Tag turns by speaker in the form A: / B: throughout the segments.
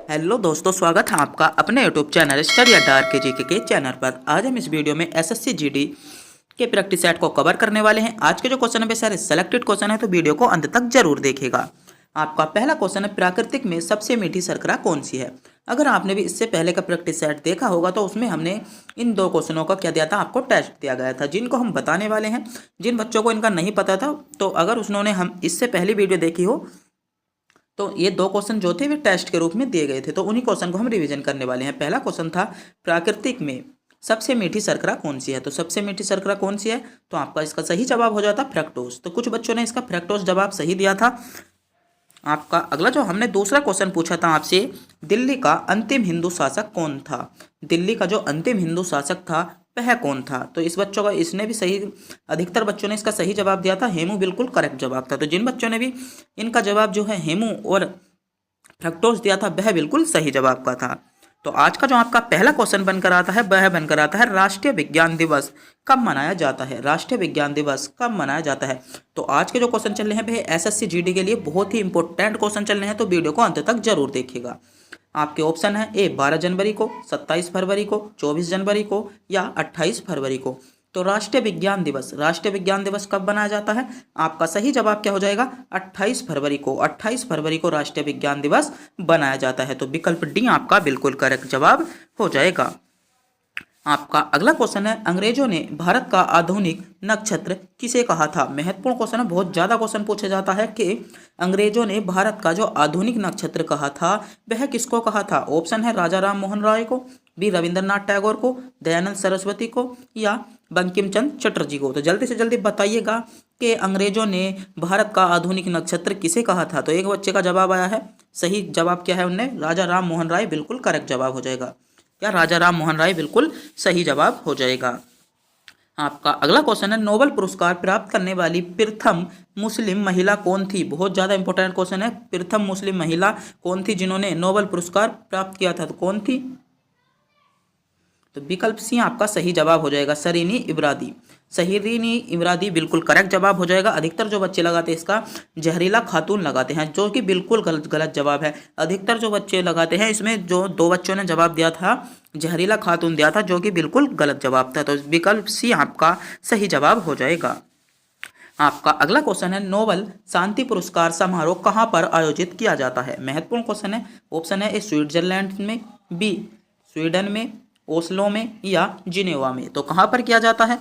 A: Hello दोस्तों, स्वागत है आपका अपने यूट्यूब चैनल स्टडी अड्डा RKGK के चैनल पर। आज हम इस वीडियो में SSC GD के प्रैक्टिस सेट को कवर करने वाले हैं। आज के जो क्वेश्चन है सारे सेलेक्टेड क्वेश्चन है, तो वीडियो को अंत तक जरूर देखिएगा। आपका पहला क्वेश्चन है, प्राकृतिक में सबसे मीठी शर्करा कौन सी है। अगर आपने भी इससे पहले का प्रैक्टिस सेट देखा होगा तो उसमें हमने इन दो क्वेश्चनों का क्या दिया था, आपको टेस्ट दिया गया था, जिनको हम बताने वाले हैं। जिन बच्चों को इनका नहीं पता था, तो अगर उन्होंने हम इससे पहली वीडियो देखी हो तो ये दो क्वेश्चन जो थे वे टेस्ट के रूप में दिए गए थे, तो उन्हीं क्वेश्चन को हम रिवीजन करने वाले हैं। पहला क्वेश्चन था, प्राकृतिक में सबसे मीठी शर्करा कौन सी है। तो सबसे मीठी शर्करा कौन सी है, तो आपका इसका सही जवाब हो जाता फ्रक्टोज। तो कुछ बच्चों ने इसका फ्रक्टोज जवाब सही दिया था। आपका अगला जो हमने दूसरा क्वेश्चन पूछा था आपसे, दिल्ली का अंतिम हिंदू शासक कौन था। दिल्ली का जो अंतिम हिंदू शासक था वह कौन था। तो इस बच्चों का इसने भी सही, अधिकतर बच्चों ने इसका सही जवाब दिया था। हेमू बिल्कुल करेक्ट जवाब था। तो जिन बच्चों ने भी इनका जवाब जो है हेमू और फ्रक्टोज दिया था वह बिल्कुल सही जवाब का था। तो आज का जो आपका पहला क्वेश्चन बनकर आता है वह बनकर आता है, राष्ट्रीय विज्ञान दिवस कब मनाया जाता है। राष्ट्रीय विज्ञान दिवस कब मनाया जाता है। तो आज के जो क्वेश्चन चल रहे हैं वह SSC GD के लिए बहुत ही इंपॉर्टेंट क्वेश्चन चल रहे हैं, तो वीडियो को अंत तक जरूर देखिएगा। आपके ऑप्शन है ए 12 जनवरी को, 27 फरवरी को, 24 जनवरी को या 28 फरवरी को। तो राष्ट्रीय विज्ञान दिवस कब बनाया जाता है। आपका सही जवाब क्या हो जाएगा, 28 फरवरी को। 28 फरवरी को राष्ट्रीय विज्ञान दिवस बनाया जाता है। तो विकल्प डी आपका बिल्कुल करेक्ट जवाब हो जाएगा। आपका अगला क्वेश्चन है, अंग्रेजों ने भारत का आधुनिक नक्षत्र किसे कहा था। महत्वपूर्ण क्वेश्चन है, बहुत ज्यादा क्वेश्चन पूछा जाता है कि अंग्रेजों ने भारत का जो आधुनिक नक्षत्र कहा था वह किसको कहा था। ऑप्शन है राजा राम मोहन राय को, बी रविंद्रनाथ टैगोर को, दयानंद सरस्वती को या बंकिम चंद्र चटर्जी को। तो जल्दी से जल्दी बताइएगा कि अंग्रेजों ने भारत का आधुनिक नक्षत्र किसे कहा था। तो एक बच्चे का जवाब आया है, सही जवाब क्या है उनने, राजा राम मोहन राय बिल्कुल करेक्ट जवाब हो जाएगा। क्या राजा राम मोहन राय बिल्कुल सही जवाब हो जाएगा। आपका अगला क्वेश्चन है, नोबेल पुरस्कार प्राप्त करने वाली प्रथम मुस्लिम महिला कौन थी। बहुत ज्यादा इंपॉर्टेंट क्वेश्चन है, प्रथम मुस्लिम महिला कौन थी जिन्होंने नोबेल पुरस्कार प्राप्त किया था, तो कौन थी। तो विकल्प सी आपका सही जवाब हो जाएगा, शरीनी इब्रादी। शरीनी इब्रादी बिल्कुल करेक्ट जवाब हो जाएगा। अधिकतर जो बच्चे लगाते हैं इसका जहरीला खातून लगाते हैं, जो कि बिल्कुल गलत जवाब है। अधिकतर जो बच्चे लगाते हैं इसमें जो दो बच्चों ने जवाब दिया था जहरीला खातून दिया था, जो कि बिल्कुल गलत जवाब था। तो विकल्प सी आपका सही जवाब हो जाएगा। आपका अगला क्वेश्चन है, नोबेल शांति पुरस्कार समारोह कहाँ पर आयोजित किया जाता है। महत्वपूर्ण क्वेश्चन है। ऑप्शन है ए स्विट्जरलैंड में, बी स्वीडन में, ओस्लो में या जिनेवा में। तो कहाँ पर किया जाता है।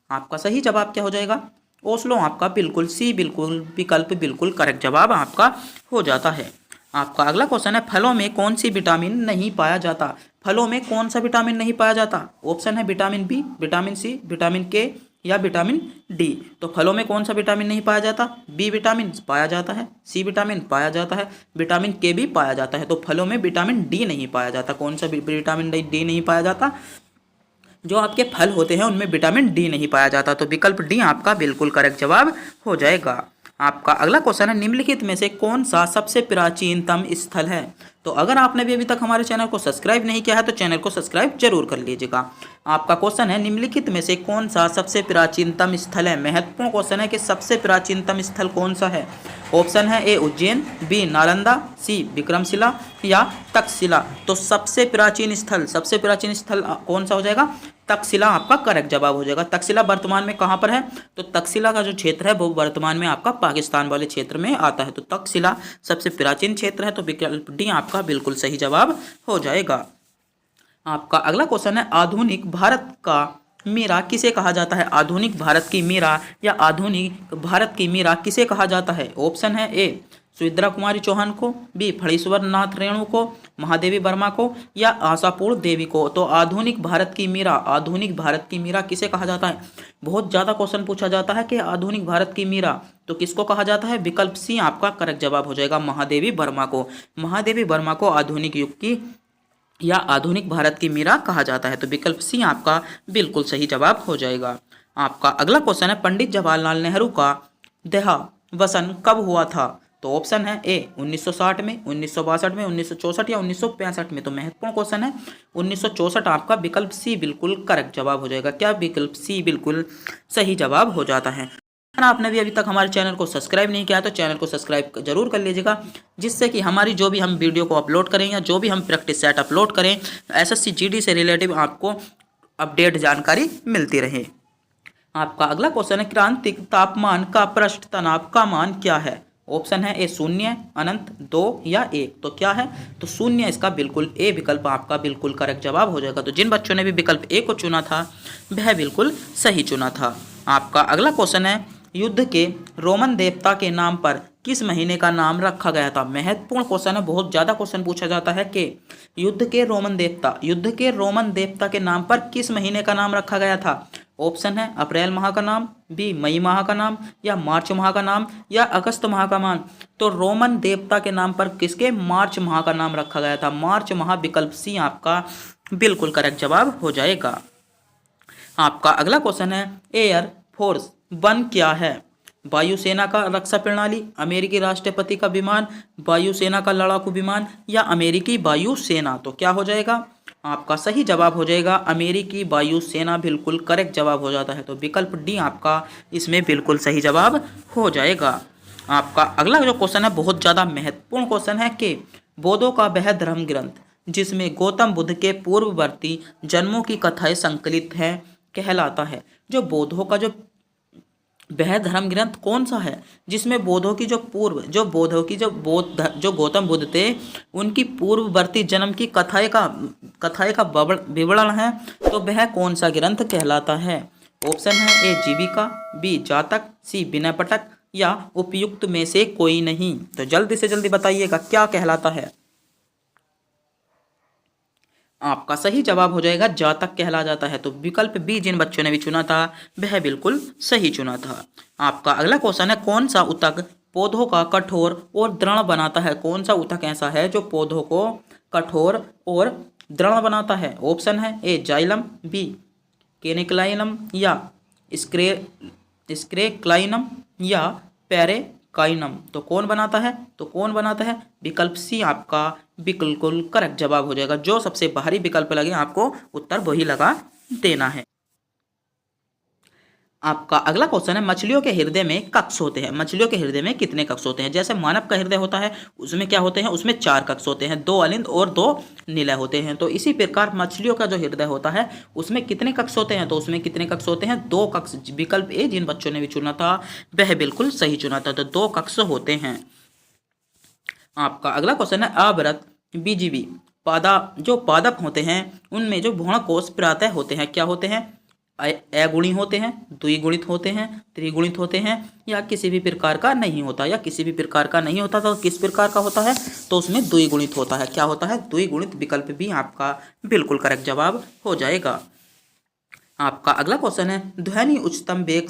A: आपका सही जवाब क्या हो जाएगा, ओस्लो। आपका बिल्कुल सी, बिल्कुल विकल्प बिल्कुल करेक्ट जवाब आपका हो जाता है। आपका अगला क्वेश्चन है, फलों में कौन सी विटामिन नहीं पाया जाता। फलों में कौन सा विटामिन नहीं पाया जाता। ऑप्शन है vitamin B, vitamin C, vitamin K या विटामिन डी। तो फलों में कौन सा विटामिन नहीं पाया जाता, बी विटामिन पाया जाता है, सी विटामिन पाया जाता है, विटामिन के भी पाया जाता है। तो फलों में विटामिन डी नहीं पाया जाता। कौन सा विटामिन डी नहीं पाया जाता, जो आपके फल होते हैं उनमें विटामिन डी नहीं पाया जाता। तो विकल्प डी आपका बिल्कुल करेक्ट जवाब हो जाएगा। आपका अगला क्वेश्चन है, निम्नलिखित में से कौन सा सबसे प्राचीनतम स्थल है। तो अगर आपने भी अभी तक हमारे चैनल को सब्सक्राइब नहीं किया है तो चैनल को सब्सक्राइब जरूर कर लीजिएगा। आपका क्वेश्चन है, निम्नलिखित में से कौन सा सबसे प्राचीनतम स्थल है। महत्वपूर्ण क्वेश्चन है कि सबसे प्राचीनतम स्थल कौन सा है। ऑप्शन है ए उज्जैन, बी नालंदा, सी विक्रमशिला या तक्षशिला। तो सबसे प्राचीन स्थल कौन सा हो जाएगा, तक्षशिला आपका करेक्ट जवाब हो जाएगा। तक्षशिला वर्तमान में कहाँ पर है, तो तक्षशिला का जो क्षेत्र है वो वर्तमान में आपका पाकिस्तान वाले क्षेत्र में आता है। तो तक्षशिला सबसे प्राचीन क्षेत्र है। तो विकल्प डी आपका बिल्कुल सही जवाब हो जाएगा। आपका अगला क्वेश्चन है, आधुनिक भारत का मीरा किसे कहा जाता है। आधुनिक भारत की मीरा या आधुनिक भारत की मीरा किसे कहा जाता है। ऑप्शन है ए सुभद्रा कुमारी चौहान को, बी फणीश्वर नाथ रेणु को, महादेवी वर्मा को या आशापुर देवी को। तो आधुनिक भारत की मीरा किसे कहा जाता है। बहुत ज़्यादा क्वेश्चन पूछा जाता है कि आधुनिक भारत की मीरा तो किसको कहा जाता है। विकल्प सी आपका करेक्ट जवाब हो जाएगा, महादेवी वर्मा को। महादेवी वर्मा को आधुनिक युग की या आधुनिक भारत की मीरा कहा जाता है। तो विकल्प सी आपका बिल्कुल सही जवाब हो जाएगा। आपका अगला क्वेश्चन है, पंडित जवाहरलाल नेहरू का देहावसान कब हुआ था। तो ऑप्शन है ए 1960 में, 1962 में, 1964 या 1965 में। तो महत्वपूर्ण क्वेश्चन है 1964 आपका विकल्प सी बिल्कुल करेक्ट जवाब हो जाएगा। क्या विकल्प सी बिल्कुल सही जवाब हो जाता है। आपने भी अभी तक हमारे चैनल को सब्सक्राइब नहीं किया तो चैनल को सब्सक्राइब जरूर कर लीजिएगा, जिससे कि हमारी जो भी हम वीडियो को अपलोड करें या जो भी हम प्रैक्टिस सेट अपलोड करें एसएससी जीडी से रिलेटिव आपको अपडेट जानकारी मिलती रहे। आपका अगला क्वेश्चन है क्रांतिक तापमान का पृष्ठ तनाव का मान क्या है। ऑप्शन है ए 0, अनंत, 2 या 1। तो क्या है, तो 0 इसका बिल्कुल ए विकल्प आपका बिल्कुल करेक्ट जवाब हो जाएगा। तो जिन बच्चों ने भी विकल्प ए को चुना था वह बिल्कुल सही चुना था। आपका अगला क्वेश्चन है युद्ध के रोमन देवता के नाम पर किस महीने का नाम रखा गया था। महत्वपूर्ण क्वेश्चन है, बहुत ज़्यादा क्वेश्चन पूछा जाता है कि युद्ध के रोमन देवता के नाम पर किस महीने का नाम रखा गया था। ऑप्शन है अप्रैल माह का नाम, बी मई माह का नाम, या मार्च माह का नाम, या अगस्त माह का नाम। तो रोमन देवता के नाम पर किसके मार्च माह का नाम रखा गया था। मार्च माह विकल्प सी आपका बिल्कुल करेक्ट जवाब हो जाएगा। आपका अगला क्वेश्चन है एयर फोर्स वन क्या है। वायुसेना का रक्षा प्रणाली, अमेरिकी राष्ट्रपति का विमान, वायुसेना का लड़ाकू विमान, या अमेरिकी वायुसेना। तो क्या हो जाएगा, आपका सही जवाब हो जाएगा अमेरिकी वायुसेना बिल्कुल करेक्ट जवाब हो जाता है। तो विकल्प डी आपका इसमें बिल्कुल सही जवाब हो जाएगा। आपका अगला जो क्वेश्चन है बहुत ज़्यादा महत्वपूर्ण क्वेश्चन है कि बोधों का वह धर्म ग्रंथ जिसमें गौतम बुद्ध के पूर्ववर्ती जन्मों की कथाएं संकलित हैं कहलाता है। जो बोधों का जो वह धर्म ग्रंथ कौन सा है जिसमें बोधों की जो गौतम बुद्ध थे उनकी पूर्ववर्ती जन्म की कथाएं का विवरण है। तो वह कौन सा ग्रंथ कहलाता है। ऑप्शन है ए जीविका, बी जातक, सी विनय पिटक, या उपयुक्त में से कोई नहीं। तो जल्दी से जल्दी बताइएगा क्या कहलाता है। आपका सही जवाब हो जाएगा जातक कहला जाता है। तो विकल्प बी जिन बच्चों ने भी चुना था वह बिल्कुल सही चुना था। आपका अगला क्वेश्चन है कौन सा ऊतक पौधों का कठोर और दृढ़ बनाता है। कौन सा ऊतक ऐसा है जो पौधों को कठोर और दृढ़ बनाता है। ऑप्शन है ए जाइलम, बी केनिक्लाइनम, या स्क्रेक्लाइनम, या पेरेकाइनम। तो कौन बनाता है विकल्प सी आपका बिल्कुल करेक्ट जवाब हो जाएगा। जो सबसे बाहरी विकल्प लगे आपको उत्तर वही लगा देना है। आपका अगला क्वेश्चन है मछलियों के हृदय में कक्ष होते हैं। मछलियों के हृदय में कितने कक्ष होते हैं। जैसे मानव का हृदय होता है उसमें क्या होते हैं, उसमें 4 कक्ष होते हैं, 2 अलिंद और 2 निलय होते हैं। तो इसी प्रकार मछलियों का जो हृदय होता है उसमें कितने कक्ष होते हैं। तो उसमें कितने कक्ष होते हैं, 2 कक्ष। विकल्प ए जिन बच्चों ने भी चुना था वह बिल्कुल सही चुना था। तो 2 कक्ष होते हैं। आपका अगला क्वेश्चन है अवरत बीजीवी पादप होते हैं उनमें जो भ्रूण कोश प्रातः होते हैं क्या होते हैं। अगुणी होते हैं, द्विगुणित होते हैं, त्रिगुणित होते हैं, या किसी भी प्रकार का नहीं होता। तो किस प्रकार का होता है, तो उसमें द्विगुणित होता है। क्या होता है, द्विगुणित। विकल्प भी आपका बिल्कुल करेक्ट जवाब हो जाएगा। आपका अगला क्वेश्चन है ध्वनि उच्चतम वेग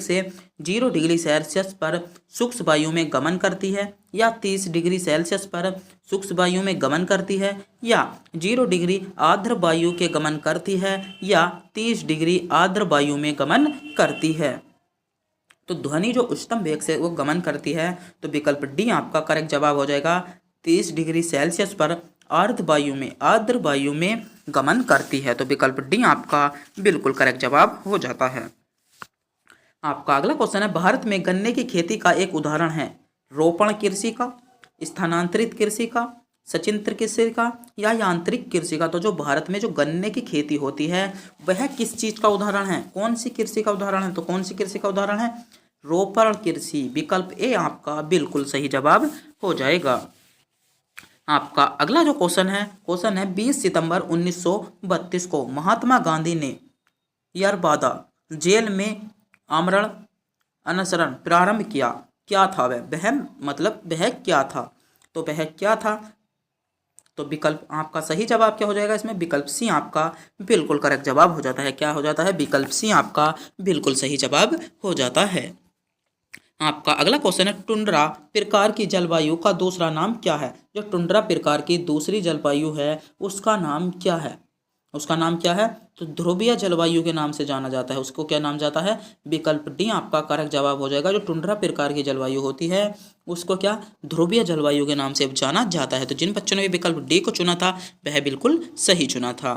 A: से 0 डिग्री सेल्सियस पर शुष्क वायु में गमन करती है, या 30 डिग्री सेल्सियस पर शुष्क वायु में गमन करती है, या 0 डिग्री आर्द्र वायु के गमन करती है, या 30 डिग्री आर्द्र वायु में गमन करती है। तो ध्वनि जो उच्चतम वेग से वो गमन करती है तो विकल्प डी आपका करेक्ट जवाब हो जाएगा। 30 डिग्री सेल्सियस पर आर्द्र वायु में गमन करती है। तो विकल्प डी आपका बिल्कुल करेक्ट जवाब हो जाता है। आपका अगला क्वेश्चन है भारत में गन्ने की खेती का एक उदाहरण है रोपण कृषि का, स्थानांतरित कृषि का, सचित्र कृषि का, या यांत्रिक कृषि का। तो जो भारत में जो गन्ने की खेती होती है वह किस चीज का उदाहरण है, कौन सी कृषि का उदाहरण है। तो कौन सी कृषि का उदाहरण है, रोपण कृषि। विकल्प ए आपका बिल्कुल सही जवाब हो जाएगा। आपका अगला जो क्वेश्चन है 20 सितंबर 1932 को महात्मा गांधी ने यरबादा जेल में आमरण अनशन प्रारंभ किया। क्या था वह क्या था। तो वह क्या था, तो विकल्प आपका सही जवाब क्या हो जाएगा इसमें, विकल्प सी आपका बिल्कुल करेक्ट जवाब हो जाता है। क्या हो जाता है, विकल्प सी आपका बिल्कुल सही जवाब हो जाता है। आपका अगला क्वेश्चन है टुंड्रा प्रकार की जलवायु का दूसरा नाम क्या है। जो टुंड्रा प्रकार की दूसरी जलवायु है उसका नाम क्या है, तो ध्रुवीय जलवायु के नाम से जाना जाता है। उसको क्या नाम जाता है, विकल्प डी आपका करेक्ट जवाब हो जाएगा। जो टुंड्रा प्रकार की जलवायु होती है उसको क्या ध्रुवीय जलवायु के नाम से जाना जाता है। तो जिन बच्चों ने विकल्प डी को चुना था वह बिल्कुल सही चुना था।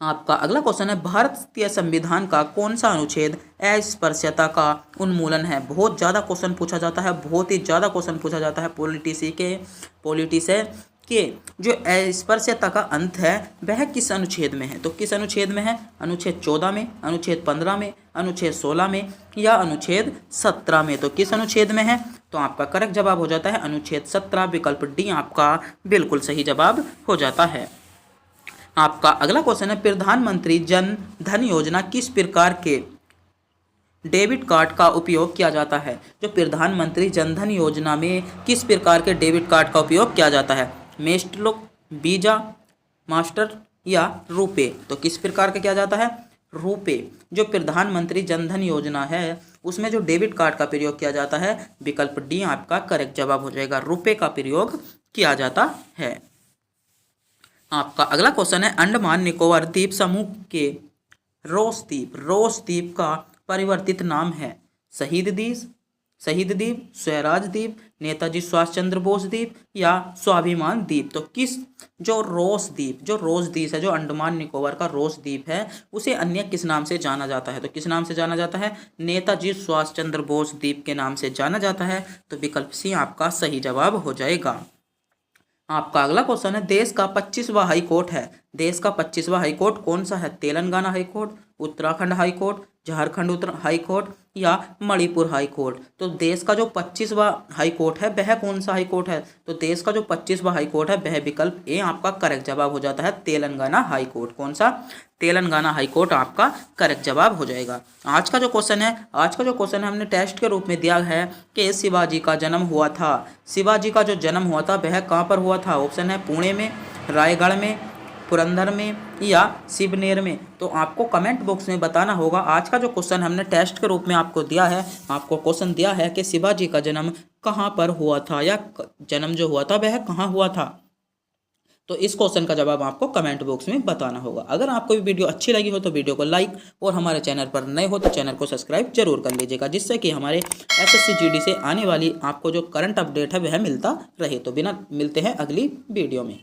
A: आपका अगला क्वेश्चन है, भारतीय संविधान का कौन सा अनुच्छेद अस्पृश्यता का उन्मूलन है। बहुत ज़्यादा क्वेश्चन पूछा जाता है, बहुत ही ज़्यादा क्वेश्चन पूछा जाता है पॉलिटिशियन के जो अस्पृश्यता का अंत है वह किस अनुच्छेद में है। तो किस अनुच्छेद में है? अनुच्छेद 14 में, अनुच्छेद 15 में, अनुच्छेद 16 में या अनुच्छेद 17 में। तो किस अनुच्छेद में है? तो आपका करेक्ट जवाब हो जाता है अनुच्छेद 17। विकल्प डी आपका बिल्कुल सही जवाब हो जाता है। आपका अगला क्वेश्चन है, प्रधानमंत्री जन धन योजना किस प्रकार के डेबिट कार्ड का उपयोग किया जाता है। जो प्रधानमंत्री जन धन योजना में किस प्रकार के डेबिट कार्ड का उपयोग किया जाता है? मेस्ट्रो, वीजा, मास्टर या रुपे। तो किस प्रकार का किया जाता है? रुपे। जो प्रधानमंत्री जन धन योजना है उसमें जो डेबिट कार्ड का प्रयोग किया जाता है, विकल्प डी आपका करेक्ट जवाब हो जाएगा, रुपे का प्रयोग किया जाता है। आपका अगला क्वेश्चन है, अंडमान निकोबार द्वीप समूह के रोस द्वीप का परिवर्तित नाम है। शहीद द्वीप, स्वराज द्वीप, नेताजी सुभाष चंद्र बोस द्वीप या स्वाभिमान द्वीप। तो किस जो रोस द्वीप है, जो अंडमान निकोबार का रोस द्वीप है, उसे अन्य किस नाम से जाना जाता है। तो किस नाम से जाना जाता है? नेताजी सुभाष चंद्र बोस द्वीप के नाम से जाना जाता है। तो विकल्प सी आपका सही जवाब हो जाएगा। आपका अगला क्वेश्चन है, देश का 25वां हाई कोर्ट है। देश का 25वां हाई कोर्ट कौन सा है? Telangana high court, Uttarakhand high court, Jharkhand high court या मणिपुर हाई कोर्ट। तो देश का जो 25वां हाई कोर्ट है वह कौन सा हाई कोर्ट है? तो देश का जो 25वां हाई कोर्ट है वह विकल्प ए आपका करेक्ट जवाब हो जाता है, तेलंगाना हाई कोर्ट। कौन सा? तेलंगाना हाई कोर्ट आपका करेक्ट जवाब हो जाएगा। आज का जो क्वेश्चन है हमने टेस्ट के रूप में दिया है कि शिवाजी का जन्म हुआ था। शिवाजी का जो जन्म हुआ था वह कहाँ पर हुआ था? ऑप्शन है पुणे में, रायगढ़ में, पुरंदर में या शिवनेर में। तो आपको कमेंट बॉक्स में बताना होगा। आज का जो क्वेश्चन हमने टेस्ट के रूप में आपको दिया है, आपको क्वेश्चन दिया है कि शिवाजी का जन्म कहाँ पर हुआ था या जन्म जो हुआ था वह कहाँ हुआ था। तो इस क्वेश्चन का जवाब आपको कमेंट बॉक्स में बताना होगा। अगर आपको भी वीडियो अच्छी लगी हो तो वीडियो को लाइक और हमारे चैनल पर नए हो तो चैनल को सब्सक्राइब जरूर कर लीजिएगा, जिससे कि हमारे एसएससी जीडी से आने वाली आपको जो करंट अपडेट है वह मिलता रहे। तो मिलते हैं अगली वीडियो में।